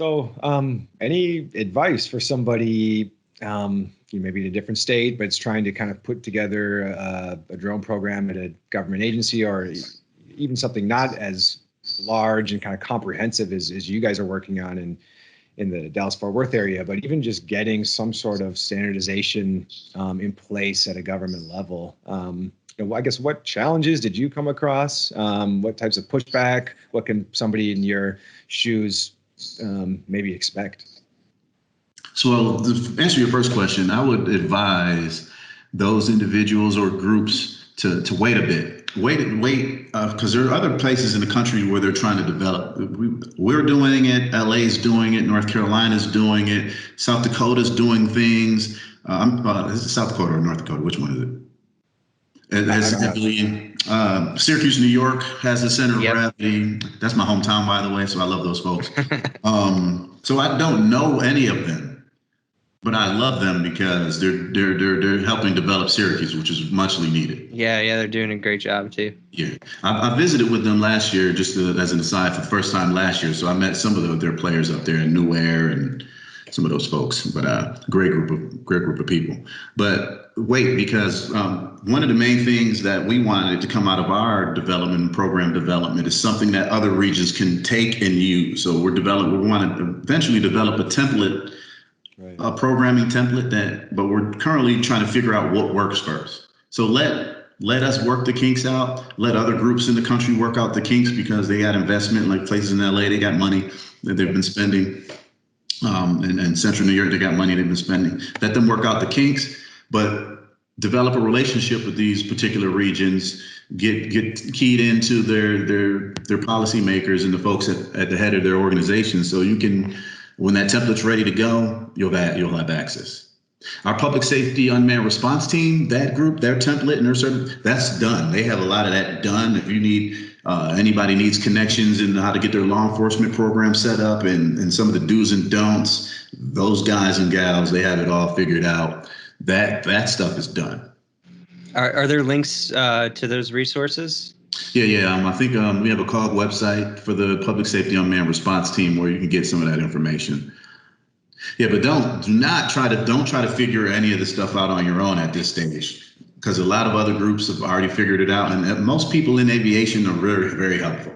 So, any advice for somebody, maybe in a different state, but it's trying to kind of put together a drone program at a government agency, or even something not as large and kind of comprehensive as you guys are working on in the Dallas-Fort Worth area, but even just getting some sort of standardization in place at a government level? I guess, what challenges did you come across? What types of pushback? What can somebody in your shoes maybe expect? So to answer your first question, I would advise those individuals or groups to wait a bit. Wait, because there are other places in the country where they're trying to develop. We're doing it. LA's doing it. North Carolina's doing it. South Dakota's doing things. Is it South Dakota or North Dakota? Which one is it? Syracuse, New York has a center of gravity. That's my hometown, by the way, so I love those folks. So I don't know any of them, but I love them because they're helping develop Syracuse, which is muchly needed. Yeah, they're doing a great job too. Yeah, I visited with them last year, just as an aside, for the first time last year. So I met some of their players up there in New Air and some of those folks, but great group of people. But wait, because one of the main things that we wanted to come out of our program development is something that other regions can take and use. So we want to eventually develop a template, a programming template but we're currently trying to figure out what works first. So let us work the kinks out. Let other groups in the country work out the kinks, because they got investment, like places in LA, they got money that they've been spending. And Central New York, they got money they've been spending. Let them work out the kinks, but develop a relationship with these particular regions. Get keyed into their policymakers and the folks at the head of their organization, so you can, when that template's ready to go, you'll have access. Our public safety unmanned response team, that group, their template and their service, that's done. They have a lot of that done. If you need anybody needs connections and how to get their law enforcement program set up and some of the do's and don'ts, those guys and gals, they have it all figured out. That stuff is done. Are there links to those resources? Yeah. I think we have a COG website for the public safety unmanned response team where you can get some of that information. Yeah, but don't try to figure any of this stuff out on your own at this stage, because a lot of other groups have already figured it out, and most people in aviation are very, very helpful.